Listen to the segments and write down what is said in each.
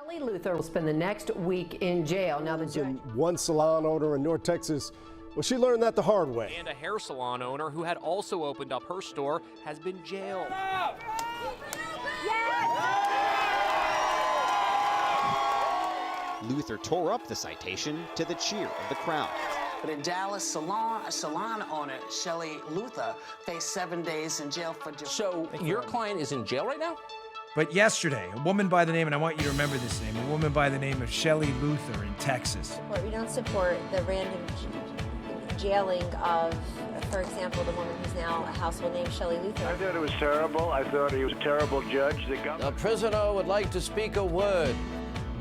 Shelley Luther will spend the next week in jail. Now, one salon owner in North Texas, well, she learned that the hard way. And a hair salon owner who had also opened up her store has been jailed. Luther tore up the citation to the cheer of the crowd. But in Dallas, salon owner Shelley Luther faced 7 days in jail for... So your client is in jail right now? But yesterday, a woman by the name, and I want you to remember this name, a woman by the name of Shelley Luther in Texas. We don't support the random jailing of, for example, the woman who's now a household name, Shelley Luther. I thought it was terrible. I thought he was a terrible judge. The prisoner would like to speak a word.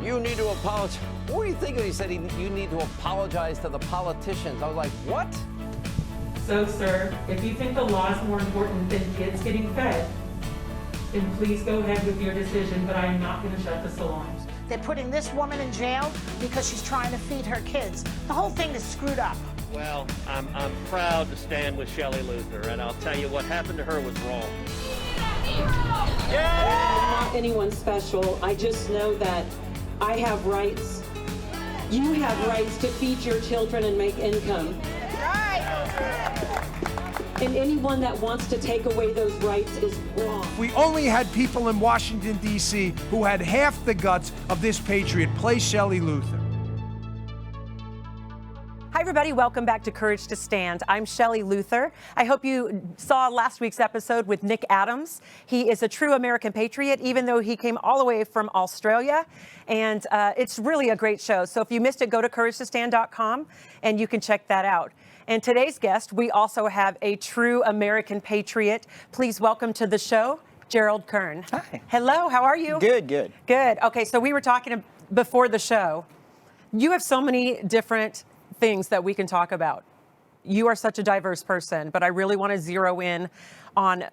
You need to apologize. What do you think of? He said you need to apologize to the politicians. I was like, what? So, sir, if you think the law is more important than kids getting fed, then please go ahead with your decision, but I am not going to shut the salons. They're putting this woman in jail because she's trying to feed her kids. The whole thing is screwed up. Well, I'm proud to stand with Shelley Luther, and I'll tell you what happened to her was wrong. I'm not anyone special. I just know that I have rights. You have rights to feed your children and make income. And anyone that wants to take away those rights is wrong. We only had people in Washington, D.C. who had half the guts of this patriot. Play Shelley Luther. Hi, everybody. Welcome back to Courage to Stand. I'm Shelley Luther. I hope you saw last week's episode with Nick Adams. He is a true American patriot, even though he came all the way from Australia. And it's really a great show. So if you missed it, go to couragetostand.com and you can check that out. And today's guest, we also have a true American patriot. Please welcome to the show, Gerald Kern. Hi. Hello, how are you? Good, good. Good. Okay, so we were talking before the show. You have so many different things that we can talk about. You are such a diverse person, but I really want to zero in on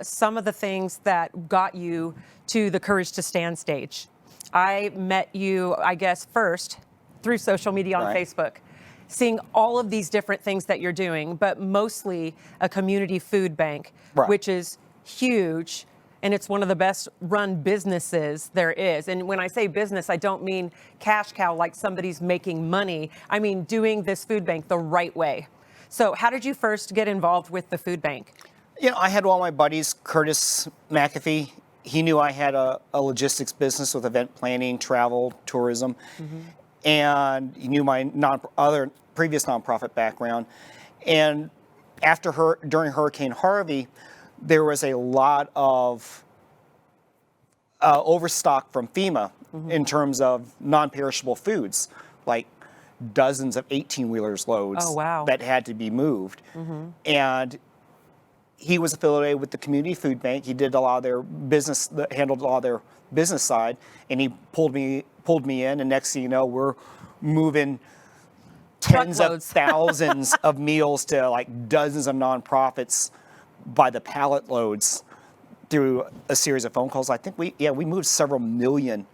some of the things that got you to the Courage to Stand stage. I met you, I guess, first through social media on Facebook, seeing all of these different things that you're doing, but mostly a community food bank, which is huge. And it's one of the best run businesses there is. And when I say business, I don't mean cash cow like somebody's making money. I mean doing this food bank the right way. So how did you first get involved with the food bank? You know, I had one of my buddies, Curtis McAfee. He knew I had a logistics business with event planning, travel, tourism. And he knew my other previous nonprofit background. And during Hurricane Harvey, there was a lot of overstock from FEMA in terms of non-perishable foods, like dozens of 18-wheelers loads that had to be moved. And he was affiliated with the community food bank. He did a lot of their business, handled a lot of their business side, and he pulled me in, and next thing you know, we're moving tens of thousands of meals to like dozens of nonprofits by the pallet loads through a series of phone calls. I think we moved several million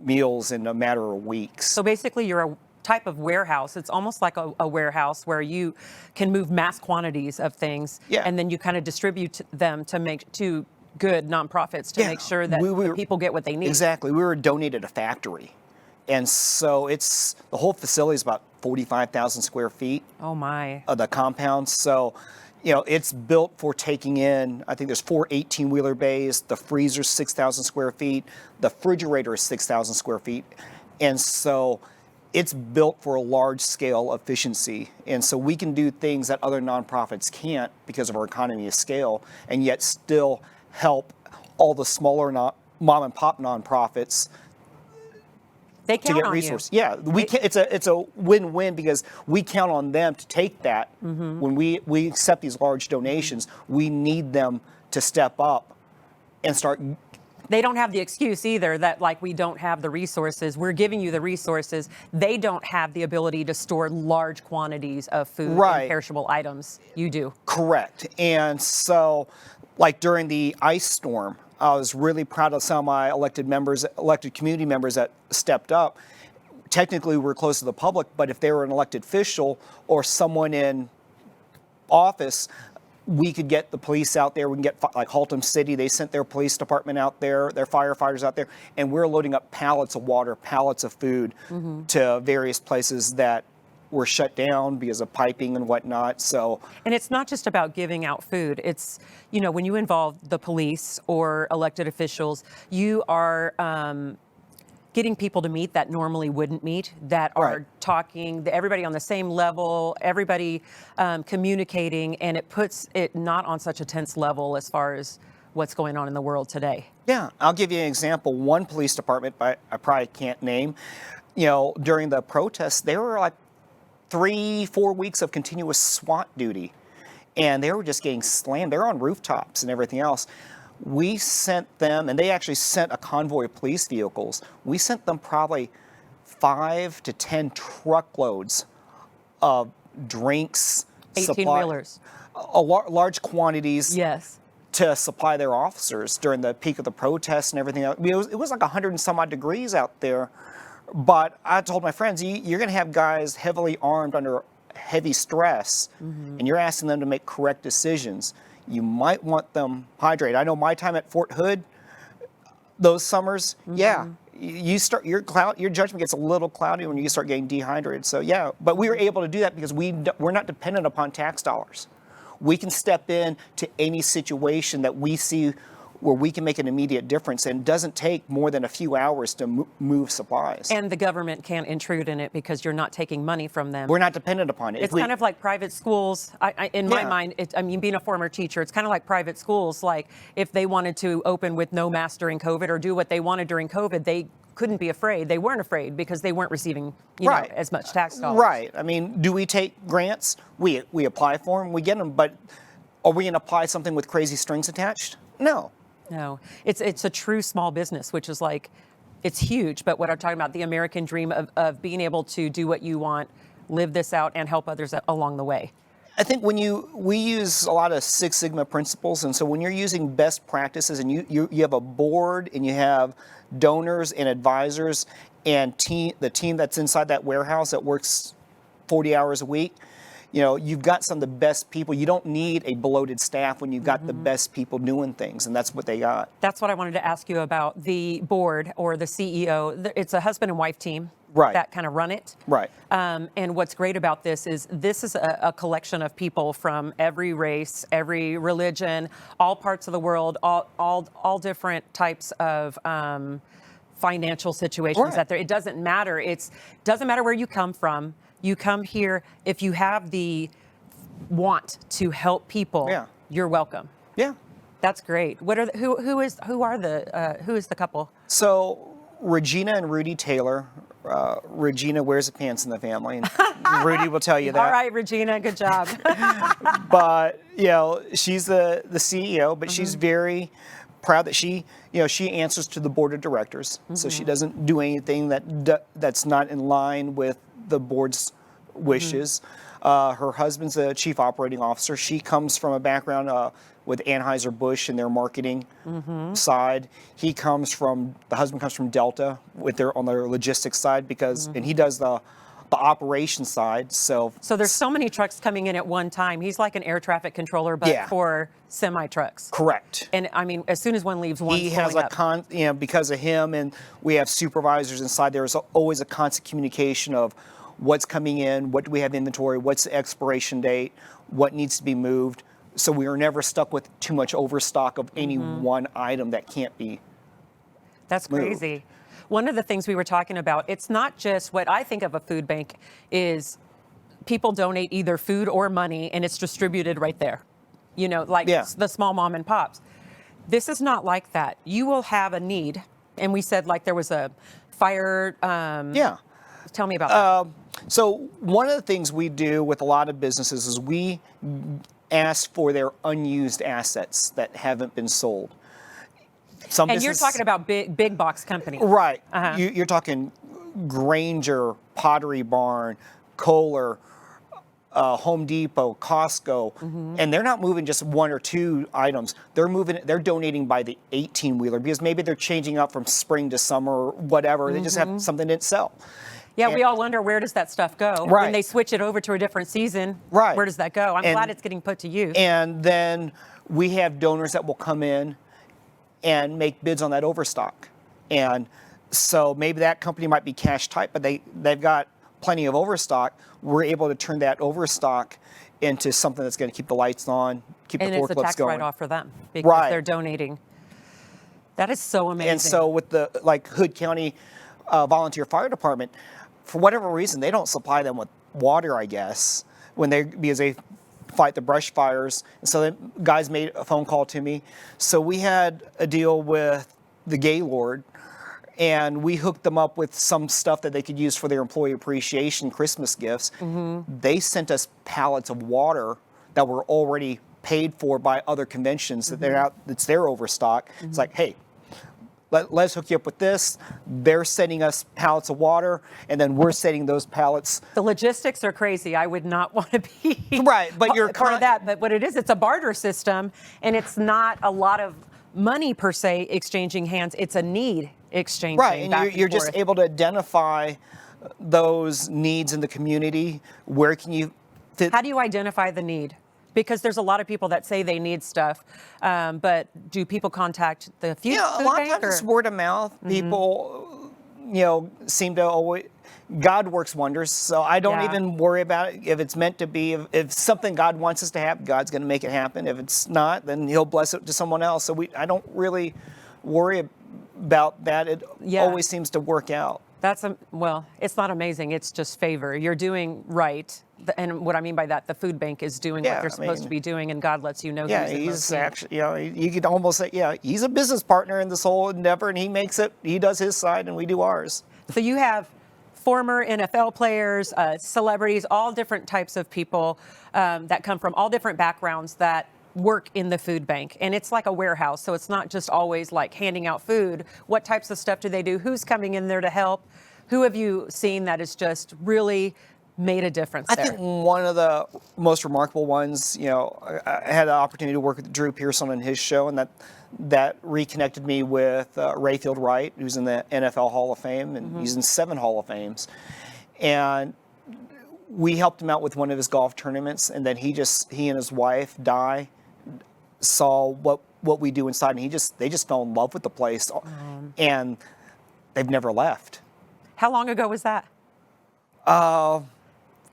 meals in a matter of weeks. So basically you're a type of warehouse. It's almost like a warehouse where you can move mass quantities of things and then you kind of distribute them to good nonprofits to make sure that the people get what they need. Exactly. We were donated a factory. And so the whole facility is about 45,000 square feet. Oh my. Of the compound. So, you know, it's built for taking in, I think there's 4 18-wheeler bays, the freezer's 6,000 square feet, the refrigerator is 6,000 square feet. And so it's built for a large scale efficiency. And so we can do things that other nonprofits can't because of our economy of scale, and yet still help all the smaller mom and pop nonprofits to get resources. Yeah, it's a win-win because we count on them to take that. When we accept these large donations, we need them to step up and start. They don't have the excuse either that like we don't have the resources. We're giving you the resources. They don't have the ability to store large quantities of food and perishable items. You do. Correct. And so, like during the ice storm, I was really proud of some of my elected community members that stepped up. Technically, we're close to the public, but if they were an elected official or someone in office, we could get the police out there. We can get like Haltom City. They sent their police department out there, their firefighters out there, and we're loading up pallets of water, pallets of food to various places that were shut down because of piping and whatnot. So, and it's not just about giving out food. It's, you know, when you involve the police or elected officials, you are getting people to meet that normally wouldn't meet, that are talking, everybody on the same level, everybody communicating, and it puts it not on such a tense level as far as what's going on in the world today. Yeah, I'll give you an example. One police department, I probably can't name, you know, during the protests, they were like 3-4 weeks of continuous SWAT duty, and they were just getting slammed. They're on rooftops and everything else. We sent them, and they actually sent a convoy of police vehicles. We sent them probably 5 to 10 truckloads of drinks, 18-wheelers, large quantities. Yes. To supply their officers during the peak of the protests and everything else. I mean, it was like 100 and some odd degrees out there. But I told my friends, you're going to have guys heavily armed under heavy stress, and you're asking them to make correct decisions. You might want them hydrated. I know my time at Fort Hood, those summers, yeah, you start your judgment gets a little cloudy when you start getting dehydrated. So yeah, but we were able to do that because we're not dependent upon tax dollars. We can step in to any situation that we see where we can make an immediate difference, and it doesn't take more than a few hours to move supplies. And the government can't intrude in it because you're not taking money from them. We're not dependent upon it. It's kind of like private schools. In my mind, I mean, being a former teacher, it's kind of like private schools. Like if they wanted to open with no mask during COVID or do what they wanted during COVID, they couldn't be afraid. They weren't afraid because they weren't receiving you know, as much tax dollars. Right. I mean, do we take grants? We apply for them, we get them, but are we going to apply something with crazy strings attached? No. No, it's a true small business, which is like, it's huge. But what I'm talking about, the American dream of being able to do what you want, live this out, and help others along the way. I think we use a lot of Six Sigma principles, and so when you're using best practices, and you have a board, and you have donors and advisors, and the team that's inside that warehouse that works 40 hours a week, you know, you've got some of the best people. You don't need a bloated staff when you've got the best people doing things, and that's what they got. That's what I wanted to ask you about the board or the CEO. It's a husband and wife team that kind of run it. Right. And what's great about this is a collection of people from every race, every religion, all parts of the world, all different types of financial situations out there. It doesn't matter. It doesn't matter where you come from. You come here, if you have the want to help people, you're welcome. Yeah. That's great. What are who is the couple? So Regina and Rudy Taylor. Regina wears the pants in the family, and Rudy will tell you that. All right, Regina, good job. But you know, she's the CEO, but she's very proud that she answers to the board of directors. So she doesn't do anything that's not in line with the board's wishes. Her husband's a chief operating officer. She comes from a background with Anheuser-Busch in their marketing side. The husband comes from Delta on their logistics side and he does the operations side. So there's so many trucks coming in at one time. He's like an air traffic controller, but for semi trucks. Correct. And I mean, as soon as one leaves, one's he has because of him, and we have supervisors inside. There's always a constant communication of what's coming in, what do we have in inventory, what's the expiration date, what needs to be moved. So we are never stuck with too much overstock of any one item that can't be That's moved. Crazy. One of the things we were talking about, it's not just what I think of a food bank is people donate either food or money and it's distributed right there. You know, like the small mom and pops. This is not like that. You will have a need. And we said like there was a fire. Tell me about that. So one of the things we do with a lot of businesses is we ask for their unused assets that haven't been sold. And you're talking about big box companies. Right. You're talking Granger, Pottery Barn, Kohler, Home Depot, Costco, and they're not moving just one or two items. They're donating by the 18-wheeler because maybe they're changing up from spring to summer or whatever. They just have something to sell. Yeah, we all wonder, where does that stuff go? Right. When they switch it over to a different season, right. Where does that go? I'm glad it's getting put to use. And then we have donors that will come in and make bids on that overstock. And so maybe that company might be cash tight, but they've got plenty of overstock. We're able to turn that overstock into something that's going to keep the lights on, keep the forklifts going. And it's a tax write-off for them because they're donating. That is so amazing. And so with the Hood County Volunteer Fire Department, for whatever reason, they don't supply them with water, I guess, because they fight the brush fires. And so the guys made a phone call to me. So we had a deal with the Gaylord, and we hooked them up with some stuff that they could use for their employee appreciation Christmas gifts. They sent us pallets of water that were already paid for by other conventions that it's their overstock. It's like, hey, let's hook you up with this. They're sending us pallets of water, and then we're sending those pallets. The logistics are crazy. I would not want to be but you're part of that. But what it is, it's a barter system, and it's not a lot of money per se exchanging hands. It's a need exchanging. Right, and you're just able to identify those needs in the community. Where can you fit? How do you identify the need? Because there's a lot of people that say they need stuff, but do people contact the food bank? A lot of times it's word of mouth. People, seem to always. God works wonders, so I don't even worry about it. If it's meant to be, if something God wants us to have, God's going to make it happen. If it's not, then He'll bless it to someone else. So I don't really worry about that. It always seems to work out. Well, it's not amazing. It's just favor. You're doing right. And what I mean by that, the food bank is doing what they're supposed to be doing, and God lets you know. Yeah, he's actually, you could almost say, he's a business partner in this whole endeavor, and he does his side, and we do ours. So you have former NFL players, celebrities, all different types of people that come from all different backgrounds that work in the food bank. And it's like a warehouse, so it's not just always like handing out food. What types of stuff do they do? Who's coming in there to help? Who have you seen that has just really made a difference there? I think one of the most remarkable ones, I had the opportunity to work with Drew Pearson on his show, and that reconnected me with Rayfield Wright, who's in the NFL Hall of Fame, and he's in 7 Hall of Fames. And we helped him out with one of his golf tournaments, and then he and his wife, Di, saw what we do inside, and they just fell in love with the place, and they've never left. How long ago was that?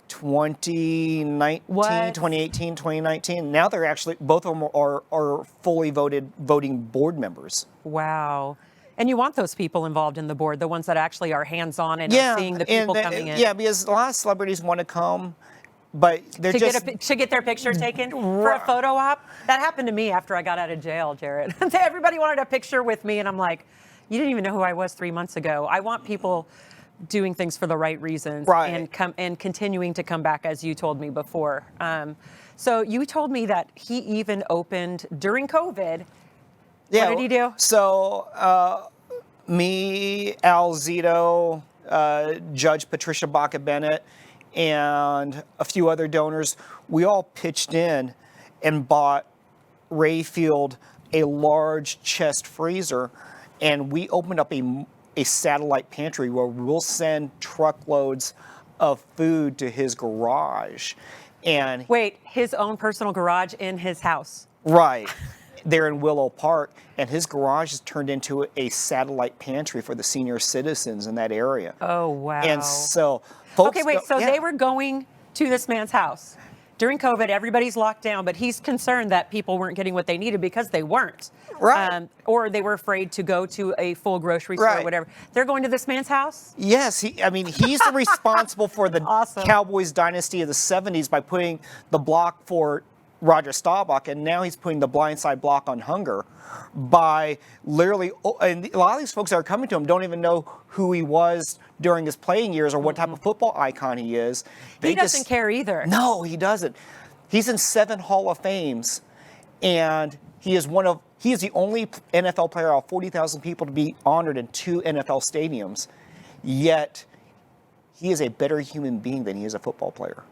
2018, 2019. Now they're actually, both of them are fully voting board members. Wow. And you want those people involved in the board, the ones that actually are hands-on and are seeing the people coming in. Yeah, because a lot of celebrities want to come, but they're to get their picture taken for a photo op. That happened to me after I got out of jail, Jared. Everybody wanted a picture with me, and I'm like, you didn't even know who I was 3 months ago. I want people doing things for the right reasons, and continuing to come back, as you told me before. So you told me that he even opened during COVID. Yeah, what did he do? So me, Al Zito, Judge Patricia Baca-Bennett, and a few other donors, we all pitched in and bought Rayfield a large chest freezer, and we opened up a satellite pantry where we'll send truckloads of food to his garage. And wait, his own personal garage in his house? Right. There in Willow Park, and his garage is turned into a satellite pantry for the senior citizens in that area. Oh, wow. And so folks... Okay, wait, they were going to this man's house. During COVID, everybody's locked down, but he's concerned that people weren't getting what they needed because they weren't. Right. Or they were afraid to go to a full grocery store or whatever. They're going to this man's house? Yes. He's responsible for the Cowboys dynasty of the 70s by putting the block for Roger Staubach, and now he's putting the blindside block on Hunger by literally, and a lot of these folks that are coming to him don't even know who he was during his playing years or what type of football icon he is. He doesn't care either. No, he doesn't. He's in 7 Hall of Fames, and he is the only NFL player out of 40,000 people to be honored in 2 NFL stadiums, yet he is a better human being than he is a football player.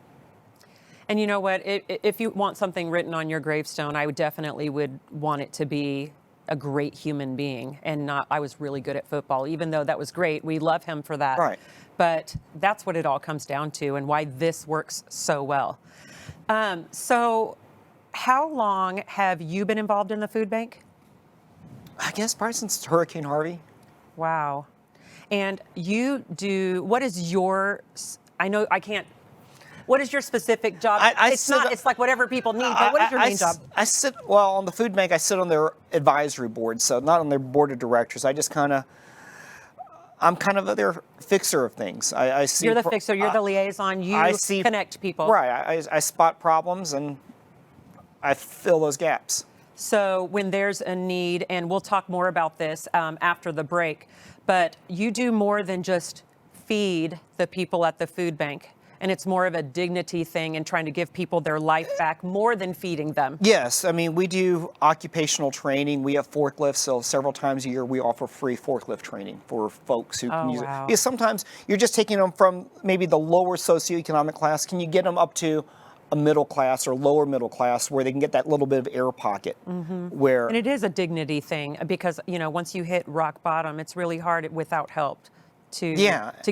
And you know what? If you want something written on your gravestone, I would definitely want it to be a great human being and not I was really good at football, even though that was great. We love him for that. Right. But that's what it all comes down to and why this works so well. So how long have you been involved in the food bank? I guess probably since Hurricane Harvey. Wow. And you do, what is your, I know I can't, what is your specific job? It's like whatever people need, but what is your main job? I sit, well, on the food bank, I sit on their advisory board, so not on their board of directors. I'm kind of their fixer of things. I see. You're the fixer, you're the liaison, you connect people. Right, I spot problems and I fill those gaps. So when there's a need, and we'll talk more about this after the break, but you do more than just feed the people at the food bank. And it's more of a dignity thing and trying to give people their life back more than feeding them. Yes, I mean, we do occupational training. We have forklifts, so several times a year we offer free forklift training for folks who can use it. Because sometimes you're just taking them from maybe the lower socioeconomic class. Can you get them up to a middle class or lower middle class where they can get that little bit of air pocket? Where and it is a dignity thing because, you know, once you hit rock bottom, it's really hard without help to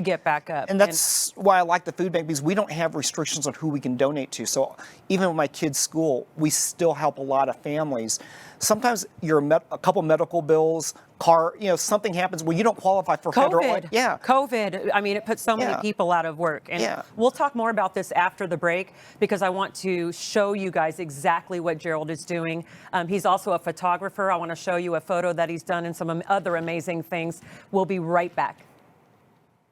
get back up. And that's why I like the food bank, because we don't have restrictions on who we can donate to. So even with my kids' school, we still help a lot of families. Sometimes you're a couple medical bills, car, you know, something happens where you don't qualify for federal. COVID. I mean, it puts so many people out of work. And we'll talk more about this after the break because I want to show you guys exactly what Gerald is doing. He's also a photographer. I want to show you a photo that he's done and some other amazing things. We'll be right back.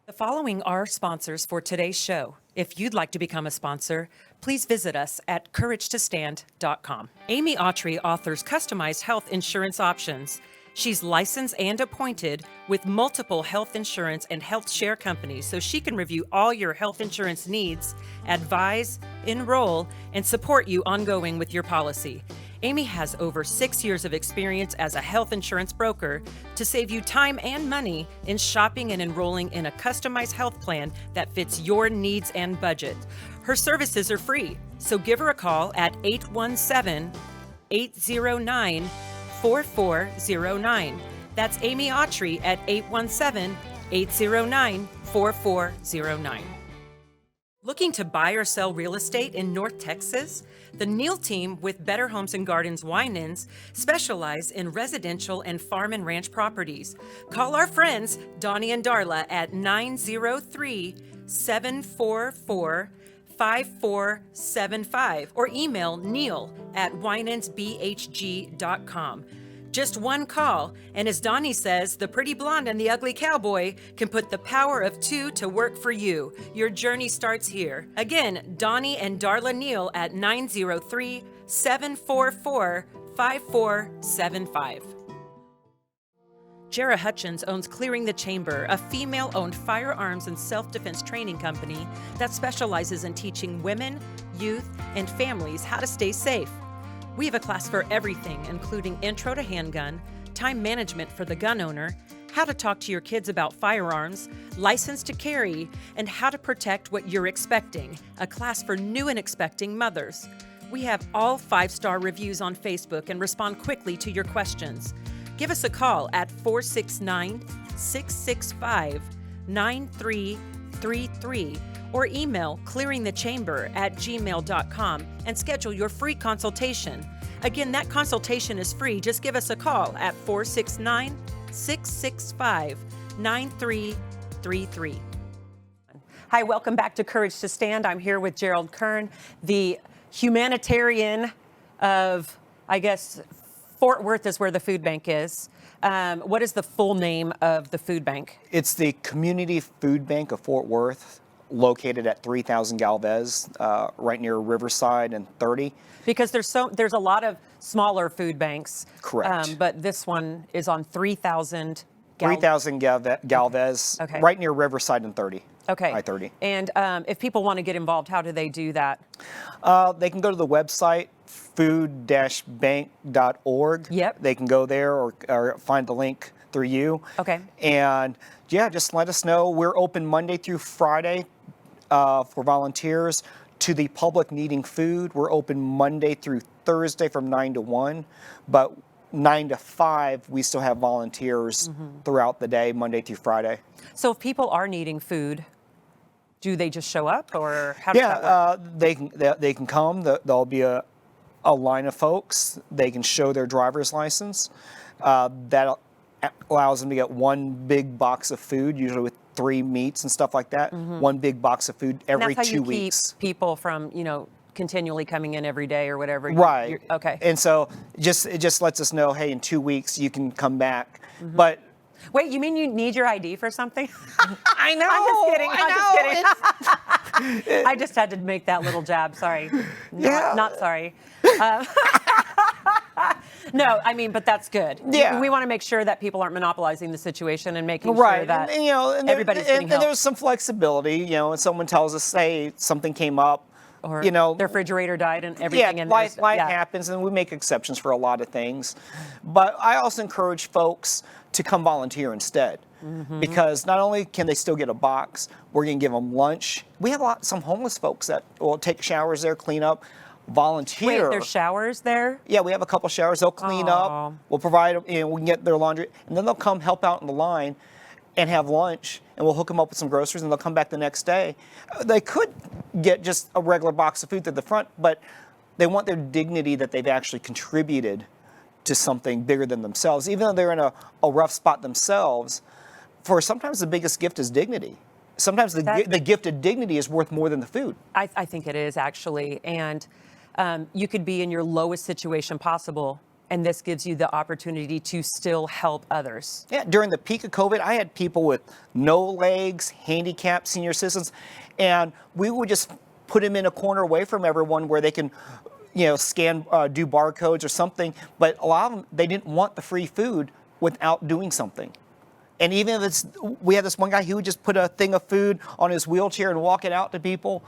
The following are sponsors for today's show. If you'd like to become a sponsor, please visit us at couragetostand.com. Amy Autry offers customized health insurance options. She's licensed and appointed with multiple health insurance and health share companies so she can review all your health insurance needs, advise, enroll, and support you ongoing with your policy. Amy has over 6 years of experience as a health insurance broker to save you time and money in shopping and enrolling in a customized health plan that fits your needs and budget. Her services are free, so give her a call at 817-809-4409. That's Amy Autry at 817-809-4409. Looking to buy or sell real estate in North Texas? The Neal team with Better Homes and Gardens Winans specialize in residential and farm and ranch properties. Call our friends Donnie and Darla at 903-744-5475 or email neal@winansbhg.com. Just one call, and as Donnie says, the pretty blonde and the ugly cowboy can put the power of two to work for you. Your journey starts here. Again, Donnie and Darla Neal at 903-744-5475. Jara Hutchins owns Clearing the Chamber, a female-owned firearms and self-defense training company that specializes in teaching women, youth, and families how to stay safe. We have a class for everything, including intro to handgun, time management for the gun owner, how to talk to your kids about firearms, license to carry, and how to protect what you're expecting, a class for new and expecting mothers. We have all 5-star reviews on Facebook and respond quickly to your questions. Give us a call at 469-665-9333 or email clearingthechamber@gmail.com and schedule your free consultation. Again, that consultation is free. Just give us a call at 469-665-9333. Hi, welcome back to Courage to Stand. I'm here with Gerald Kern, the humanitarian of, I guess, Fort Worth is where the food bank is. What is the full name of the food bank? It's the Community Food Bank of Fort Worth, located at 3000 Galvez, right near Riverside and 30. Because there's a lot of smaller food banks. Correct. But this one is on 3000 Galvez, okay. Right near Riverside and 30. Okay. I-30. And if people want to get involved, how do they do that? They can go to the website, food-bank.org. Yep. They can go there or find the link through you. Okay. And yeah, just let us know. We're open Monday through Friday for volunteers. To the public needing food, we're open Monday through Thursday from 9 to 1. But 9 to 5, we still have volunteers throughout the day, Monday through Friday. So if people are needing food, do they just show up, or how does that work? They can come. There'll be a line of folks. They can show their driver's license. That allows them to get one big box of food, usually with 3 meats and stuff like that. One big box of food every and that's how 2 you weeks. Keep people from, continually coming in every day or whatever. Right. Okay. And so it just lets us know, hey, in 2 weeks you can come back. But wait, you mean you need your ID for something? I know. I'm just kidding. I just had to make that little jab. Sorry. Not sorry. No, I mean, but that's good. Yeah. We want to make sure that people aren't monopolizing the situation and making sure that everybody's getting help. And there's some flexibility. When someone tells us, say, something came up, or their refrigerator died and everything. Yeah, and life happens, and we make exceptions for a lot of things. But I also encourage folks to come volunteer instead, because not only can they still get a box, we're going to give them lunch. We have some homeless folks that will take showers there, clean up, volunteer. Wait, there's showers there? Yeah, we have a couple showers. They'll clean up. We'll provide them. We can get their laundry, and then they'll come help out in the line and have lunch, and we'll hook them up with some groceries, and they'll come back the next day. They could get just a regular box of food at the front, but they want their dignity that they've actually contributed to something bigger than themselves. Even though they're in a rough spot themselves, sometimes the biggest gift is dignity. Sometimes the gift of dignity is worth more than the food. I think it is, actually. And you could be in your lowest situation possible, and this gives you the opportunity to still help others. Yeah, during the peak of COVID, I had people with no legs, handicapped senior citizens, and we would just put them in a corner away from everyone where they can, scan, do barcodes or something. But a lot of them, they didn't want the free food without doing something. And even if we had this one guy who would just put a thing of food on his wheelchair and walk it out to people,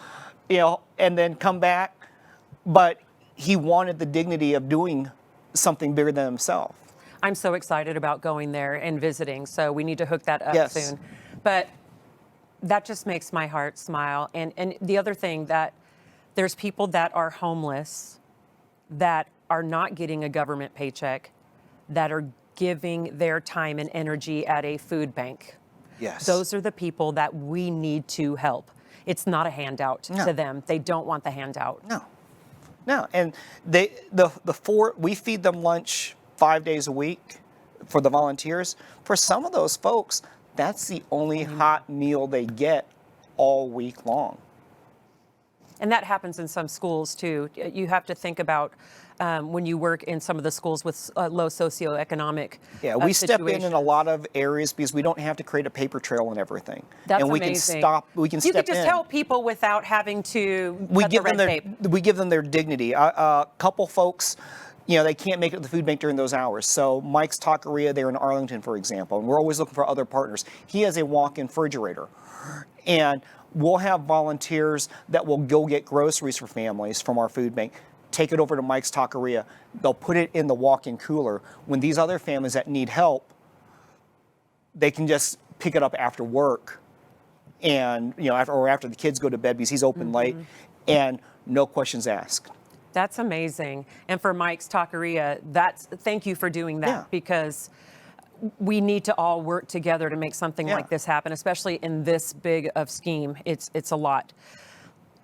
and then come back. But he wanted the dignity of doing something bigger than himself. I'm so excited about going there and visiting, so we need to hook that up soon. But that just makes my heart smile. And the other thing, that there's people that are homeless that are not getting a government paycheck, that are giving their time and energy at a food bank. Yes. Those are the people that we need to help. It's not a handout to them. They don't want the handout. No, and we feed them lunch 5 days a week for the volunteers. For some of those folks, that's the only hot meal they get all week long. And that happens in some schools too. You have to think about when you work in some of the schools with low socioeconomic we step in a lot of areas because we don't have to create a paper trail and everything. That's and we amazing. can You step can just in. help people without having to cut the red tape. We give them their dignity. A couple folks, they can't make it to the food bank during those hours. So Mike's Taqueria there in Arlington, for example, and we're always looking for other partners. He has a walk-in refrigerator, and we'll have volunteers that will go get groceries for families from our food bank, take it over to Mike's Taqueria. They'll put it in the walk-in cooler. When these other families that need help, they can just pick it up after work, and after the kids go to bed because he's open late, and no questions asked. That's amazing. And for Mike's Taqueria, thank you for doing that, because we need to all work together to make something like this happen, especially in this big of scheme. It's a lot.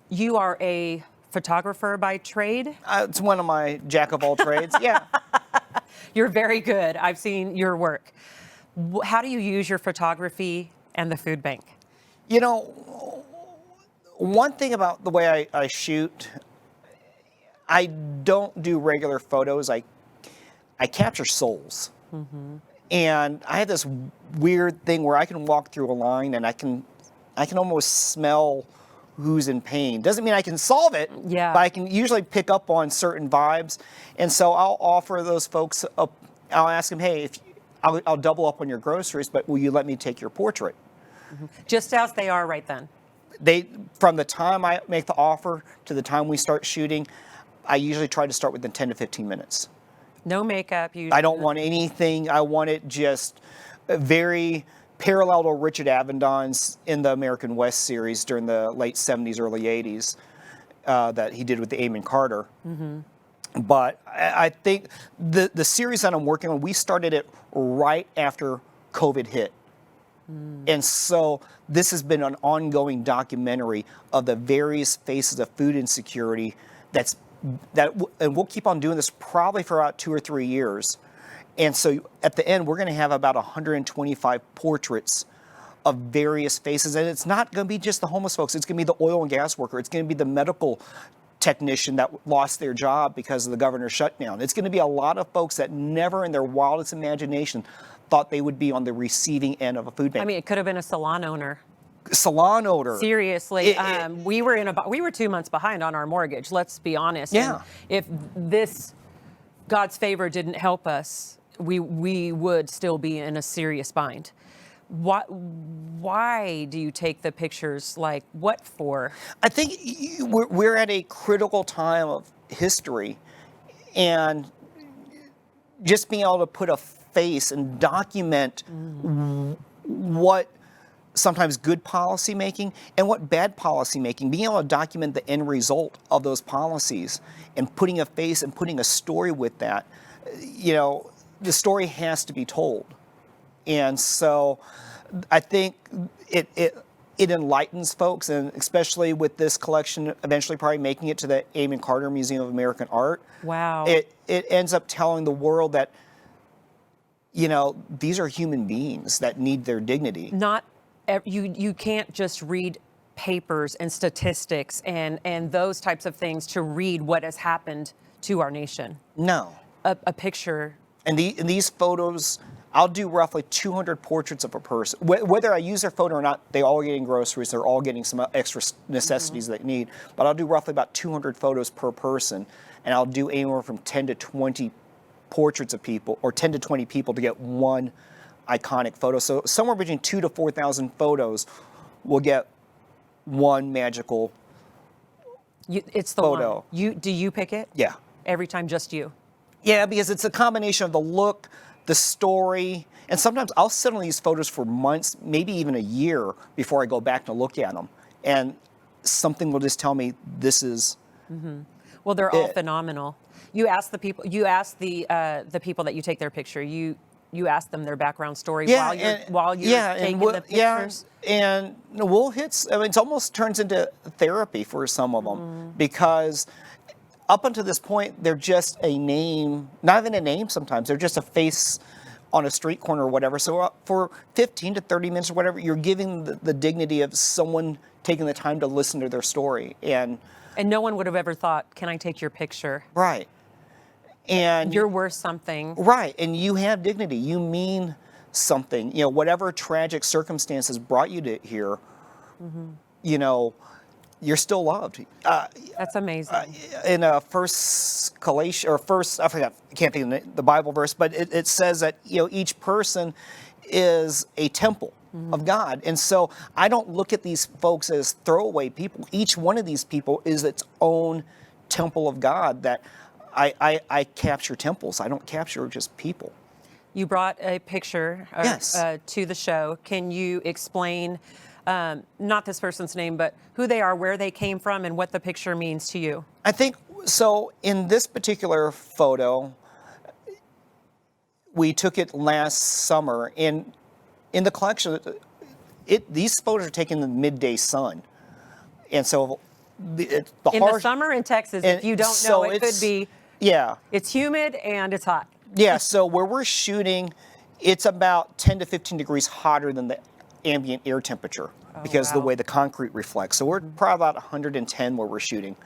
You are a photographer by trade? It's one of my jack of all trades. Yeah. You're very good. I've seen your work. How do you use your photography and the food bank? One thing about the way I shoot, I don't do regular photos. I capture souls. And I have this weird thing where I can walk through a line and I can almost smell who's in pain. Doesn't mean I can solve it, but I can usually pick up on certain vibes. And so I'll offer those folks I'll ask them, hey, I'll double up on your groceries, but will you let me take your portrait? Just as they are right then. From the time I make the offer to the time we start shooting, I usually try to start within 10 to 15 minutes. No makeup. I don't want anything. I want it just very parallel to Richard Avedon's In the American West series during the late 70s, early 80s that he did with the Amon Carter. But I think the series that I'm working on, we started it right after COVID hit. And so this has been an ongoing documentary of the various phases of food insecurity and we'll keep on doing this probably for about 2 or 3 years. And so at the end, we're going to have about 125 portraits of various faces. And it's not going to be just the homeless folks. It's going to be the oil and gas worker. It's going to be the medical technician that lost their job because of the governor's shutdown. It's going to be a lot of folks that never in their wildest imagination thought they would be on the receiving end of a food bank. I mean, it could have been a salon owner. Salon owner. Seriously, we were 2 months behind on our mortgage. Let's be honest. Yeah. And if this God's favor didn't help us, we would still be in a serious bind. Why do you take the pictures? Like, what for? I think we're at a critical time of history, and just being able to put a face and document what sometimes good policy making and what bad policy making, being able to document the end result of those policies and putting a face and putting a story with that, the story has to be told. And so I think it enlightens folks, and especially with this collection eventually probably making it to the Amon Carter Museum of American Art. Wow. It ends up telling the world that, these are human beings that need their dignity. You can't just read papers and statistics and those types of things to read what has happened to our nation. No. A picture. And these photos, I'll do roughly 200 portraits of a person. Whether I use their photo or not, they all getting groceries, they're all getting some extra necessities they need. But I'll do roughly about 200 photos per person, and I'll do anywhere from 10 to 20 portraits of people, or 10 to 20 people to get one iconic photo. So somewhere between 2,000 to 4,000 photos will get one magical it's the photo. One. Do you pick it? Yeah. Every time, just you? Yeah, because it's a combination of the look, the story, and sometimes I'll sit on these photos for months, maybe even a year before I go back to look at them. And something will just tell me this is Well, they're all phenomenal. You ask the people, the people that you take their picture, you ask them their background story while you're taking the pictures. And we'll hit, it almost turns into therapy for some of them, because up until this point, they're just a name, not even a name sometimes, they're just a face on a street corner or whatever. So for 15 to 30 minutes or whatever, you're giving the dignity of someone taking the time to listen to their story. And no one would have ever thought, can I take your picture? Right. And you're worth something. Right. And you have dignity. You mean something. Whatever tragic circumstances brought you to here, you're still loved. That's amazing. In First Galatians, or First, I forgot, I can't think of the Bible verse, but it says that each person is a temple of God, and so I don't look at these folks as throwaway people. Each one of these people is its own temple of God. That I capture temples. I don't capture just people. You brought a picture to the show. Can you explain? Not this person's name, but who they are, where they came from, and what the picture means to you. I think, so in this particular photo, we took it last summer, and in the collection, these photos are taken in the midday sun. And so in the summer in Texas, if you don't know, it could be, it's humid and it's hot. Yeah, so where we're shooting, it's about 10 to 15 degrees hotter than the ambient air temperature because of the way the concrete reflects. So we're probably about 110 where we're shooting.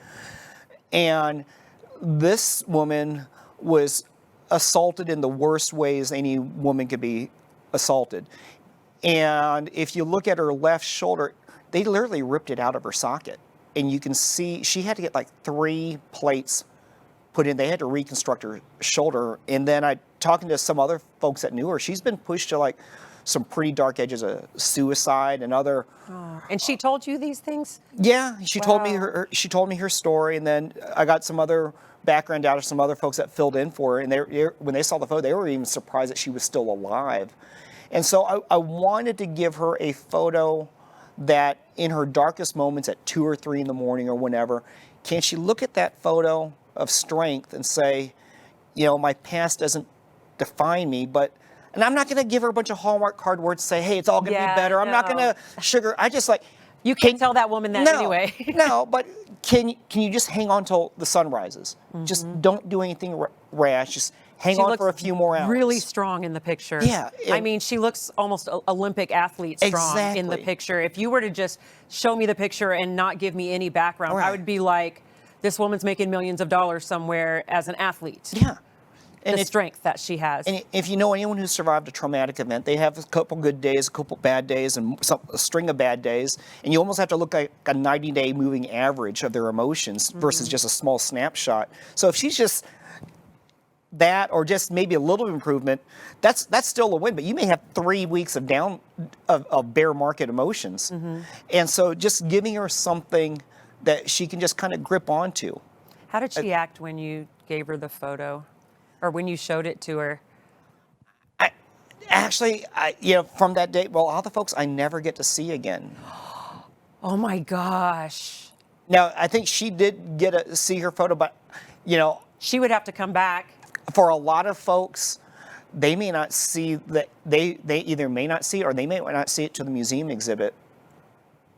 And this woman was assaulted in the worst ways any woman could be assaulted. And if you look at her left shoulder, they literally ripped it out of her socket. And you can see she had to get like 3 plates put in. They had to reconstruct her shoulder. And then talking to some other folks that knew her, she's been pushed to like some pretty dark edges of suicide and other. Oh. And she told you these things? Yeah, she told me her story, and then I got some other background out of some other folks that filled in for her. And when they saw the photo, they were even surprised that she was still alive. And so I wanted to give her a photo that in her darkest moments at 2 or 3 in the morning or whenever, can she look at that photo of strength and say, you know, my past doesn't define me, and I'm not going to give her a bunch of Hallmark card words to say, hey, it's all going to be better. I'm not going to I just like. You can't tell that woman that anyway. No, but can you just hang on till the sun rises? Just don't do anything rash. Just hang on for a few more hours. Really strong in the picture. Yeah. I mean, she looks almost Olympic athlete strong in the picture. If you were to just show me the picture and not give me any background, I would be like, this woman's making millions of dollars somewhere as an athlete. Yeah. And the strength that she has. And if you know anyone who's survived a traumatic event, they have a couple good days, a couple bad days, and a string of bad days. And you almost have to look at a 90-day moving average of their emotions versus just a small snapshot. So if she's just that, or just maybe a little improvement, that's still a win. But you may have 3 weeks of of bear market emotions, and so just giving her something that she can just kind of grip onto. How did she act when you gave her the photo? Or when you showed it to her? Actually, from that day, well, all the folks I never get to see again. Oh my gosh. Now, I think she did get to see her photo, but, she would have to come back. For a lot of folks, they may not see that, they either may not see it or they may not see it to the museum exhibit.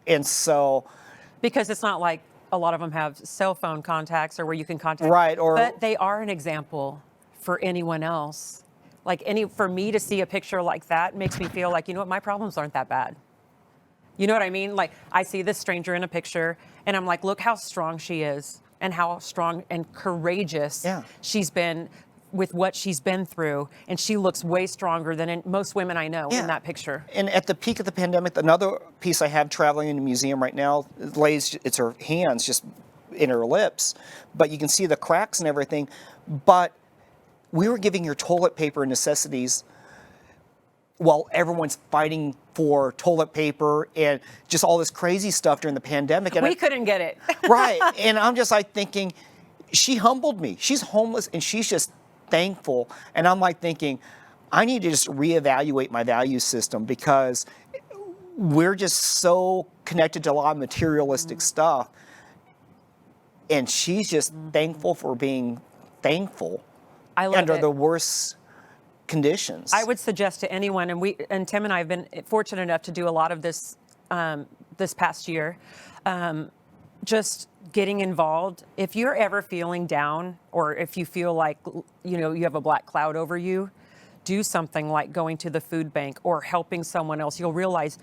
And so. Because it's not like a lot of them have cell phone contacts or where you can contact. Right. But they are an example for anyone else. For me to see a picture like that makes me feel like, you know what, my problems aren't that bad. You know what I mean? Like, I see this stranger in a picture and I'm like, look how strong she is and how strong and courageous she's been with what she's been through. And she looks way stronger than most women I know in that picture. And at the peak of the pandemic, another piece I have traveling in the museum right now, it's her hands just in her lips, but you can see the cracks and everything. But we were giving her toilet paper and necessities while everyone's fighting for toilet paper and just all this crazy stuff during the pandemic. And we couldn't get it. Right. And I'm just like thinking, she humbled me. She's homeless and she's just thankful. And I'm like thinking, I need to just reevaluate my value system because we're just so connected to a lot of materialistic stuff. And she's just thankful for being thankful. I love under it. the worst conditions. I would suggest to anyone, and Tim and I have been fortunate enough to do a lot of this this past year, just getting involved. If you're ever feeling down, or if you feel like you have a black cloud over you, do something like going to the food bank or helping someone else. You'll realize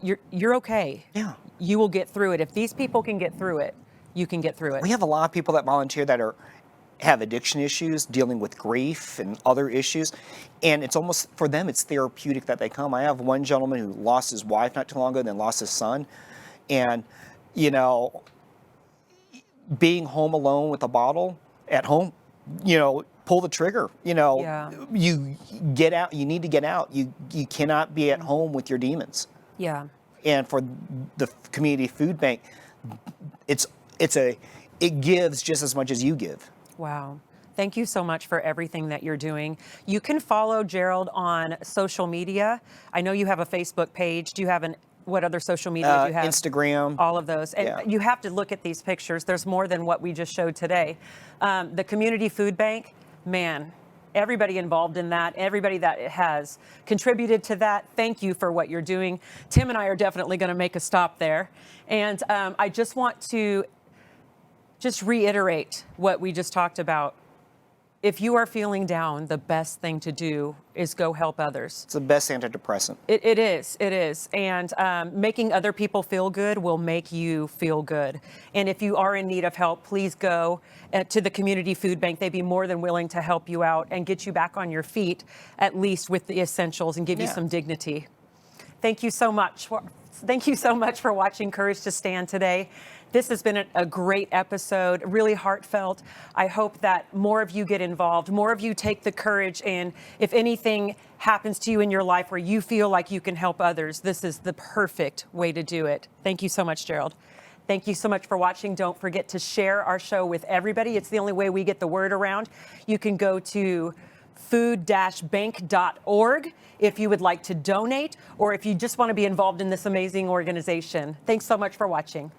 you're okay. Yeah, you will get through it. If these people can get through it, you can get through it. We have a lot of people that volunteer that have addiction issues, dealing with grief and other issues. And it's almost, for them, it's therapeutic that they come. I have one gentleman who lost his wife not too long ago and then lost his son. And, being home alone with a bottle at home, pull the trigger. You get out, you need to get out. You cannot be at home with your demons. Yeah. And for the community food bank, it gives just as much as you give. Wow. Thank you so much for everything that you're doing. You can follow Gerald on social media. I know you have a Facebook page. Do you have what other social media do you have? Instagram. All of those. And you have to look at these pictures. There's more than what we just showed today. The community food bank, man, everybody involved in that, everybody that has contributed to that, thank you for what you're doing. Tim and I are definitely going to make a stop there. And I just want to reiterate what we just talked about. If you are feeling down, the best thing to do is go help others. It's the best antidepressant. It is. And making other people feel good will make you feel good. And if you are in need of help, please go to the community food bank. They'd be more than willing to help you out and get you back on your feet, at least with the essentials, and give you some dignity. Thank you so much for watching Courage to Stand today. This has been a great episode, really heartfelt. I hope that more of you get involved, more of you take the courage, and if anything happens to you in your life where you feel like you can help others, this is the perfect way to do it. Thank you so much, Gerald. Thank you so much for watching. Don't forget to share our show with everybody. It's the only way we get the word around. You can go to food-bank.org if you would like to donate, or if you just want to be involved in this amazing organization. Thanks so much for watching.